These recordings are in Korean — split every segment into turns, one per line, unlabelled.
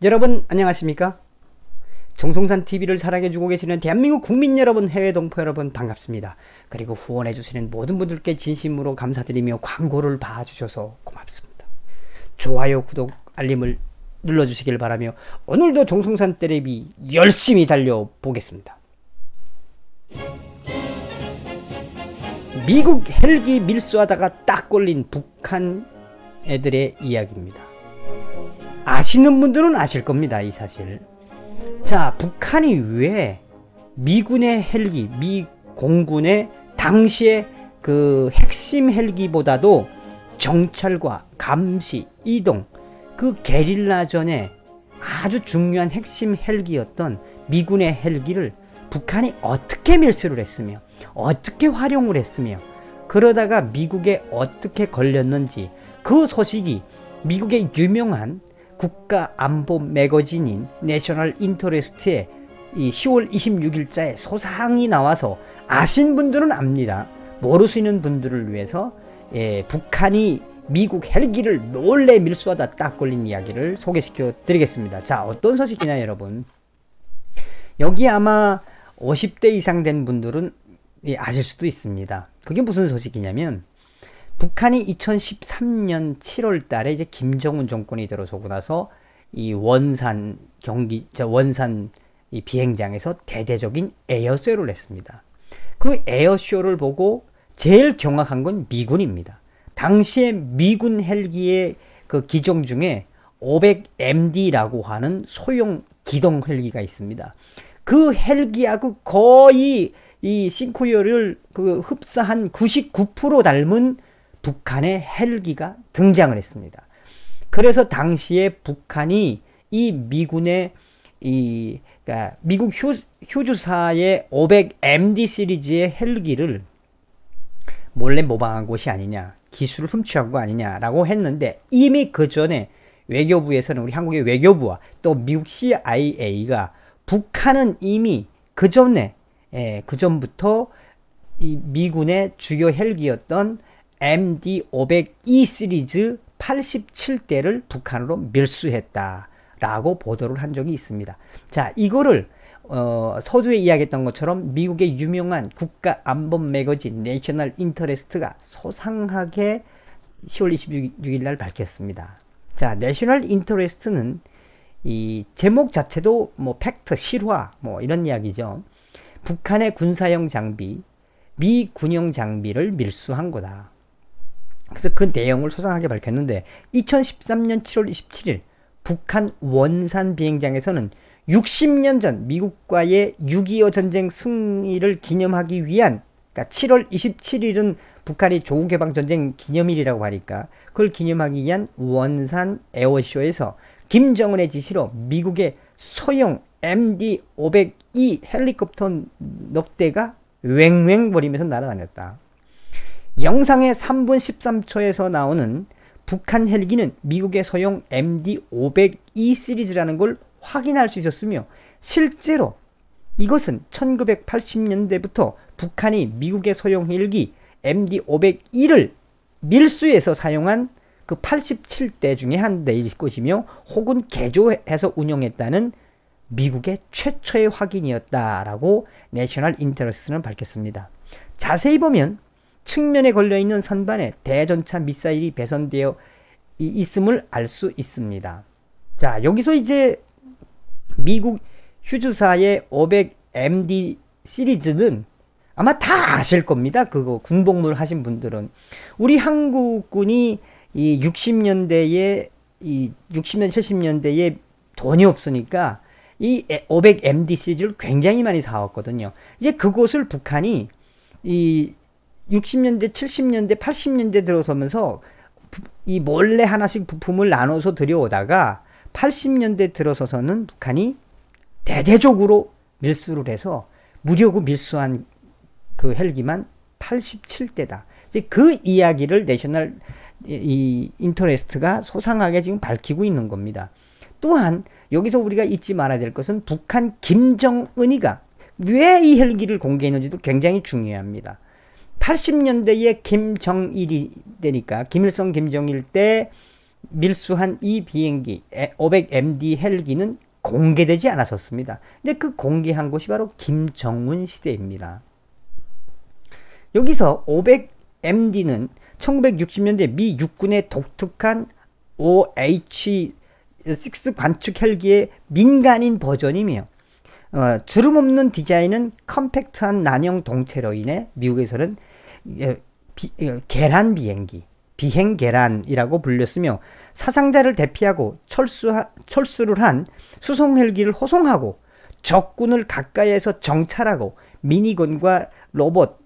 여러분 안녕하십니까? 정성산TV를 사랑해주고 계시는 대한민국 국민 여러분, 해외 동포 여러분 반갑습니다. 그리고 후원해주시는 모든 분들께 진심으로 감사드리며 광고를 봐주셔서 고맙습니다. 좋아요, 구독, 알림을 눌러주시길 바라며 오늘도 정성산TV 열심히 달려보겠습니다. 미국 헬기 밀수하다가 딱 걸린 북한 애들의 이야기입니다. 아시는 분들은 아실 겁니다, 이 사실. 자, 북한이 왜 미군의 헬기, 미 공군의 당시에 그 핵심 헬기보다도 정찰과 감시, 이동, 그 게릴라전에 아주 중요한 핵심 헬기였던 미군의 헬기를 북한이 어떻게 밀수를 했으며 어떻게 활용을 했으며 그러다가 미국에 어떻게 걸렸는지, 그 소식이 미국의 유명한 국가안보 매거진인 내셔널 인터레스트에 이 10월 26일자에 소상히 나와서 아신 분들은 압니다. 모르시는 분들을 위해서 북한이 미국 헬기를 몰래 밀수하다 딱 걸린 이야기를 소개시켜 드리겠습니다. 자, 어떤 소식이냐 여러분. 여기 아마 50대 이상 된 분들은 아실 수도 있습니다. 그게 무슨 소식이냐면, 북한이 2013년 7월 달에 이제 김정은 정권이 들어서고 나서 이 원산 이 비행장에서 대대적인 에어쇼를 했습니다. 그 에어쇼를 보고 제일 경악한 건 미군입니다. 당시에 미군 헬기의 그 기종 중에 500MD라고 하는 소형 기동 헬기가 있습니다. 그 헬기하고 거의 이 싱크율을 그 흡사한 99% 닮은 북한의 헬기가 등장을 했습니다. 그래서 당시에 북한이 이 미군의 그러니까 미국 휴주사의 500MD 시리즈의 헬기를 몰래 모방한 것이 아니냐, 기술을 훔쳐간 거 아니냐라고 했는데, 이미 그 전에 외교부에서는, 우리 한국의 외교부와 또 미국 CIA가 북한은 이미 그 전부터 이 미군의 주요 헬기였던 MD-502 시리즈 87대를 북한으로 밀수했다라고 보도를 한 적이 있습니다. 자, 이거를 서두에 이야기했던 것처럼 미국의 유명한 국가안보 매거진 내셔널 인터레스트가 소상하게 10월 26일 날 밝혔습니다. 자, 내셔널 인터레스트는 이 제목 자체도 뭐 팩트, 실화 뭐 이런 이야기죠. 북한의 군사용 장비, 미 군용 장비를 밀수한 거다. 그래서 그 내용을 소상하게 밝혔는데, 2013년 7월 27일 북한 원산 비행장에서는 60년 전 미국과의 6.25 전쟁 승리를 기념하기 위한, 그러니까 7월 27일은 북한이 조국해방전쟁 기념일이라고 하니까 그걸 기념하기 위한 원산 에어쇼에서 김정은의 지시로 미국의 소형 MD-502 헬리콥터 넉 대가 왱왱거리면서 날아다녔다. 영상의 3분 13초에서 나오는 북한 헬기는 미국의 소형 MD-502 시리즈라는 걸 확인할 수 있었으며, 실제로 이것은 1980년대부터 북한이 미국의 소형 헬기 MD-502를 밀수해서 사용한 그 87대 중에 한 대일 것이며, 혹은 개조해서 운영했다는 미국의 최초의 확인이었다라고 내셔널 인터레스트는 밝혔습니다. 자세히 보면 측면에 걸려있는 선반에 대전차 미사일이 배선되어 있음을 알 수 있습니다. 자, 여기서 이제 미국 휴주사의 500MD 시리즈는 아마 다 아실 겁니다. 그거 군복무를 하신 분들은. 우리 한국군이 이 60년대 70년대에 돈이 없으니까 이 500MD 시리즈를 굉장히 많이 사왔거든요. 이제 그것을 북한이 이 60년대, 70년대, 80년대 들어서면서 이 몰래 하나씩 부품을 나눠서 들여오다가 80년대 들어서서는 북한이 대대적으로 밀수를 해서 무료고 밀수한 그 헬기만 87대다. 이제 그 이야기를 내셔널 인터레스트가 소상하게 지금 밝히고 있는 겁니다. 또한 여기서 우리가 잊지 말아야 될 것은 북한 김정은이가 왜 이 헬기를 공개했는지도 굉장히 중요합니다. 80년대에 김정일이 되니까, 김일성 김정일 때 밀수한 이 비행기 500MD 헬기는 공개되지 않았었습니다. 근데 그 공개한 곳이 바로 김정은 시대입니다. 여기서 500MD는 1960년대 미 육군의 독특한 OH-6 관측 헬기의 민간인 버전이며 주름 없는 디자인은 컴팩트한 난형 동체로 인해 미국에서는 계란 비행기, 비행 계란이라고 불렸으며 사상자를 대피하고 철수를 한 수송 헬기를 호송하고 적군을 가까이에서 정찰하고 미니건과 로봇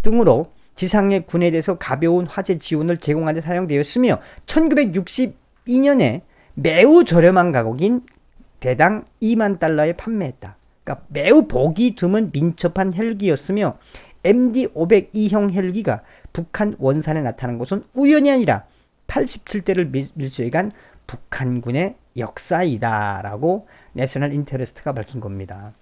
등으로 지상의 군에 대해서 가벼운 화재 지원을 제공하는 데 사용되었으며 1962년에 매우 저렴한 가격인 대당 2만 달러에 판매했다. 그러니까 매우 보기 드문 민첩한 헬기였으며 MD-502형 헬기가 북한 원산에 나타난 것은 우연이 아니라 87대를 밀수해간 북한군의 역사이다 라고 내셔널 인터레스트가 밝힌 겁니다.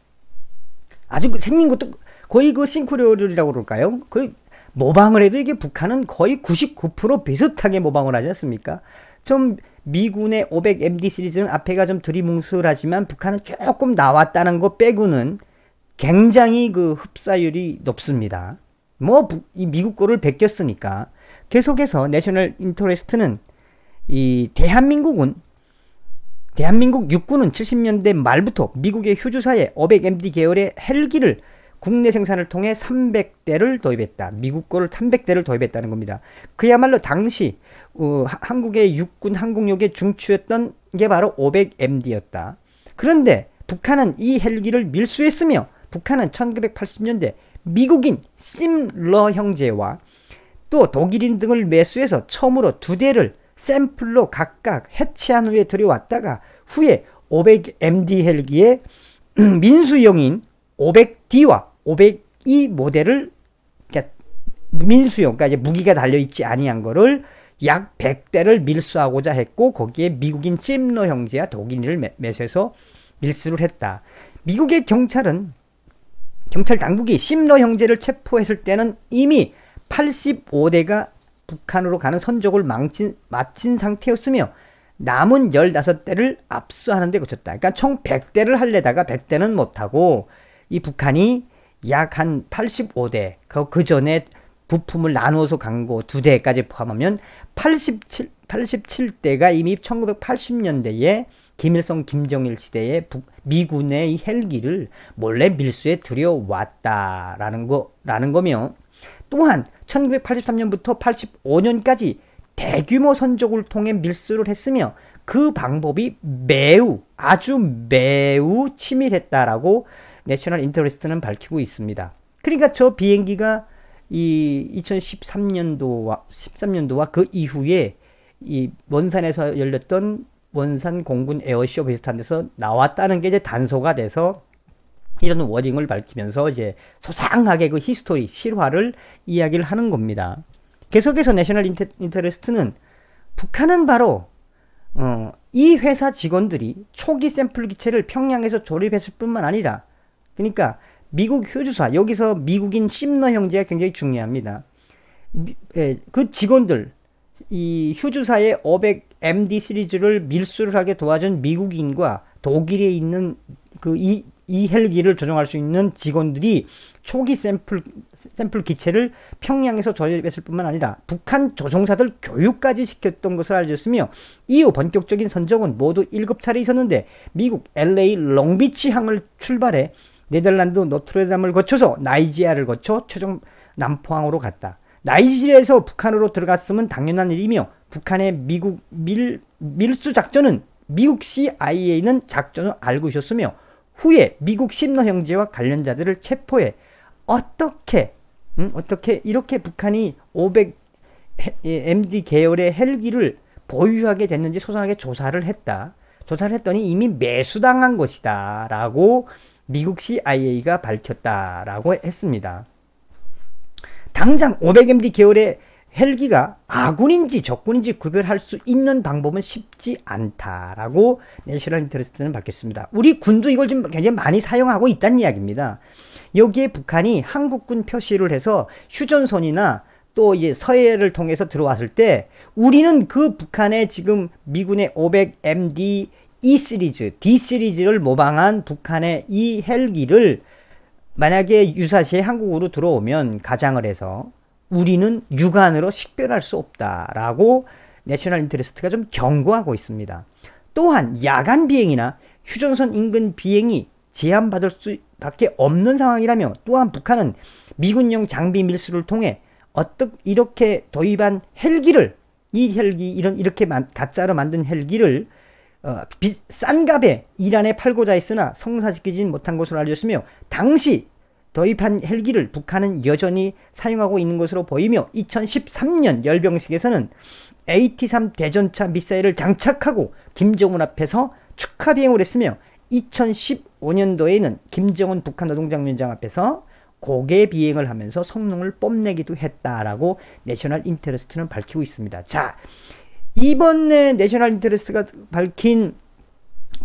아주 생긴 것도 거의 그 싱크로율이라고 그럴까요? 거의 모방을 해도 이게 북한은 거의 99% 비슷하게 모방을 하지 않습니까? 좀 미군의 500MD 시리즈는 앞에가 좀 들이뭉술하지만 북한은 조금 나왔다는 거 빼고는 굉장히 그 흡사율이 높습니다. 뭐 이 미국 거를 베꼈으니까. 계속해서 내셔널 인터레스트는 이 대한민국 육군은 70년대 말부터 미국의 휴주사에 500MD 계열의 헬기를 국내 생산을 통해 300대를 도입했다. 미국 거를 300대를 도입했다는 겁니다. 그야말로 당시 한국의 육군 항공력의 중추였던 게 바로 500MD였다. 그런데 북한은 이 헬기를 밀수했으며 북한은 1980년대 미국인 심러 형제와 또 독일인 등을 매수해서 처음으로 2대를 샘플로 각각 해체한 후에 들여왔다가 후에 500MD 헬기의 민수용인 500D와 502 모델을 민수용, 그러니까 이제 무기가 달려있지 아니한 거를 약 100대를 밀수하고자 했고 거기에 미국인 심러 형제와 독일인을 매수해서 밀수를 했다. 미국의 경찰 당국이 심러 형제를 체포했을 때는 이미 85대가 북한으로 가는 선적을 마친 상태였으며 남은 15대를 압수하는 데 그쳤다. 그러니까 총 100대를 할래다가 100대는 못하고 이 북한이 약 한 85대, 그 전에 부품을 나누어서 간 거 2대까지 포함하면 87대가 이미 1980년대에 김일성, 김정일 시대에 미군의 이 헬기를 몰래 밀수에 들여왔다라는 거며 또한 1983년부터 85년까지 대규모 선적을 통해 밀수를 했으며 그 방법이 아주 매우 치밀했다라고 내셔널 인터레스트는 밝히고 있습니다. 그러니까 저 비행기가 이 2013년도와 그 이후에 이 원산에서 열렸던 원산 공군 에어쇼 비슷한 데서 나왔다는 게 이제 단서가 돼서 이런 워딩을 밝히면서 이제 소상하게 그 히스토리, 실화를 이야기를 하는 겁니다. 계속해서 내셔널 인터레스트는 북한은 바로 이 회사 직원들이 초기 샘플 기체를 평양에서 조립했을 뿐만 아니라 그러니까 미국 휴주사, 여기서 미국인 심러 형제가 굉장히 중요합니다. 그 직원들, 이 휴주사의 500MD 시리즈를 밀수를 하게 도와준 미국인과 독일에 있는 이 헬기를 조종할 수 있는 직원들이 초기 샘플 기체를 평양에서 조립했을 뿐만 아니라 북한 조종사들 교육까지 시켰던 것을 알려졌으며 이후 본격적인 선적은 모두 7차례 있었는데 미국 LA 롱비치항을 출발해 네덜란드 노트르담을 거쳐서 나이지리아를 거쳐 최종 남포항으로 갔다. 나이지리아에서 북한으로 들어갔으면 당연한 일이며 북한의 미국 밀수 작전은 미국 CIA는 작전을 알고 있었으며 후에 미국 심러 형제와 관련자들을 체포해 어떻게 이렇게 북한이 500MD 계열의 헬기를 보유하게 됐는지 소상하게 조사를 했다. 조사를 했더니 이미 매수당한 것이다 라고 미국 CIA가 밝혔다라고 했습니다. 당장 500MD 계열의 헬기가 아군인지 적군인지 구별할 수 있는 방법은 쉽지 않다라고 내셔널 인터레스트는 밝혔습니다. 우리 군도 이걸 좀 굉장히 많이 사용하고 있다는 이야기입니다. 여기에 북한이 한국군 표시를 해서 휴전선이나 또 이제 서해를 통해서 들어왔을 때 우리는 그 북한의 지금 미군의 500MD E 시리즈, D 시리즈를 모방한 북한의 이 헬기를 만약에 유사시에 한국으로 들어오면 가장을 해서 우리는 육안으로 식별할 수 없다라고 내셔널 인터레스트가 좀 경고하고 있습니다. 또한 야간 비행이나 휴전선 인근 비행이 제한받을 수밖에 없는 상황이라며 또한 북한은 미군용 장비 밀수를 통해 이렇게 도입한 헬기를 이 헬기 이렇게 가짜로 만든 헬기를 싼 값에 이란에 팔고자 했으나 성사시키지 못한 것으로 알려졌으며 당시 도입한 헬기를 북한은 여전히 사용하고 있는 것으로 보이며 2013년 열병식에서는 AT-3 대전차 미사일을 장착하고 김정은 앞에서 축하 비행을 했으며 2015년도에는 김정은 북한 노동장위원장 앞에서 고개 비행을 하면서 성능을 뽐내기도 했다라고 내셔널 인터레스트는 밝히고 있습니다. 자, 이번에 내셔널 인터레스트가 밝힌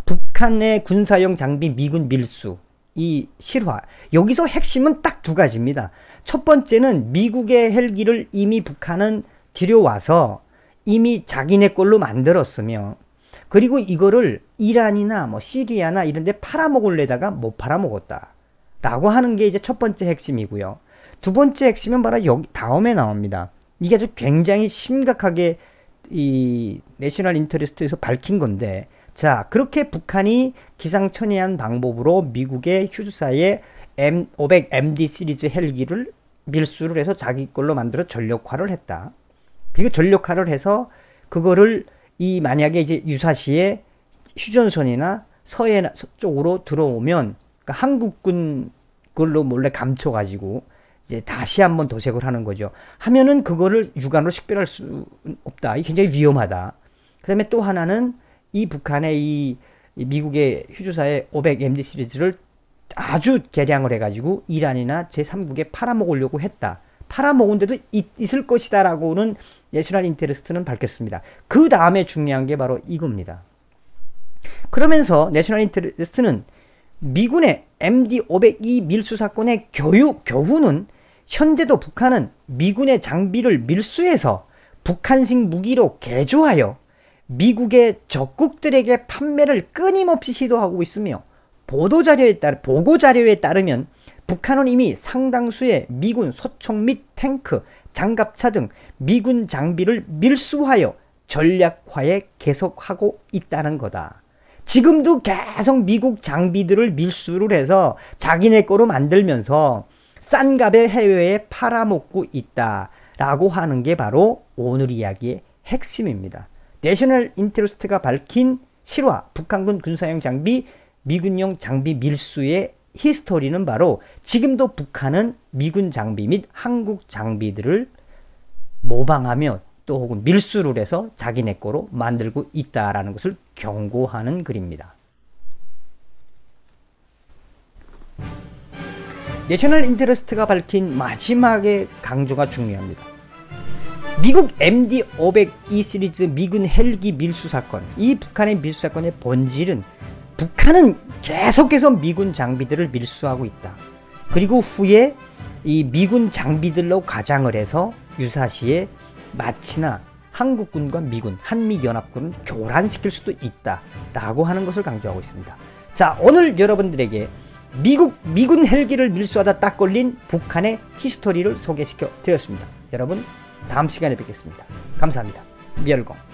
북한의 군사용 장비 미군 밀수 이 실화, 여기서 핵심은 딱 두 가지입니다. 첫 번째는 미국의 헬기를 이미 북한은 들여와서 이미 자기네 걸로 만들었으며 그리고 이거를 이란이나 뭐 시리아나 이런 데 팔아먹으려다가 못 팔아먹었다 라고 하는 게 이제 첫 번째 핵심이고요. 두 번째 핵심은 바로 여기 다음에 나옵니다. 이게 아주 굉장히 심각하게 이 내셔널 인터레스트에서 밝힌 건데, 자, 그렇게 북한이 기상천외한 방법으로 미국의 휴즈사의 M500MD 시리즈 헬기를 밀수를 해서 자기 걸로 만들어 전력화를 했다. 그리고 전력화를 해서 그거를 만약에 이제 유사시에 휴전선이나 서해 쪽으로 들어오면 그러니까 한국군 그걸로 몰래 감춰가지고 이제 다시 한번 도색을 하는 거죠. 하면은 그거를 육안으로 식별할 수 없다. 이게 굉장히 위험하다. 그 다음에 또 하나는 이 북한의 이 미국의 휴즈사의 500MD 시리즈를 아주 개량을 해가지고 이란이나 제3국에 팔아먹으려고 했다. 팔아먹은 데도 있을 것이다 라고는 내셔널 인터레스트는 밝혔습니다. 그 다음에 중요한 게 바로 이겁니다. 그러면서 내셔널 인터레스트는 미군의 MD-502 밀수 사건의 교훈은 현재도 북한은 미군의 장비를 밀수해서 북한식 무기로 개조하여 미국의 적국들에게 판매를 끊임없이 시도하고 있으며 보고자료에 따르면 북한은 이미 상당수의 미군 소총 및 탱크, 장갑차 등 미군 장비를 밀수하여 전략화에 계속하고 있다는 거다. 지금도 계속 미국 장비들을 밀수를 해서 자기네 거로 만들면서 싼 값에 해외에 팔아먹고 있다라고 하는 게 바로 오늘 이야기의 핵심입니다. 내셔널 인터레스트가 밝힌 실화, 북한군 군사용 장비, 미군용 장비 밀수의 히스토리는 바로 지금도 북한은 미군 장비 및 한국 장비들을 모방하며 또 혹은 밀수를 해서 자기네 거로 만들고 있다라는 것을 경고하는 글입니다. 내셔널 인터레스트가 밝힌 마지막의 강조가 중요합니다. 미국 MD-502 시리즈 미군 헬기 밀수 사건, 이 북한의 밀수 사건의 본질은 북한은 계속해서 미군 장비들을 밀수하고 있다. 그리고 후에 이 미군 장비들로 가장을 해서 유사시에 마치나 한국군과 미군, 한미연합군을 교란시킬 수도 있다라고 하는 것을 강조하고 있습니다. 자, 오늘 여러분들에게 미군 헬기를 밀수하다 딱 걸린 북한의 히스토리를 소개시켜 드렸습니다. 여러분, 다음 시간에 뵙겠습니다. 감사합니다. 미열공.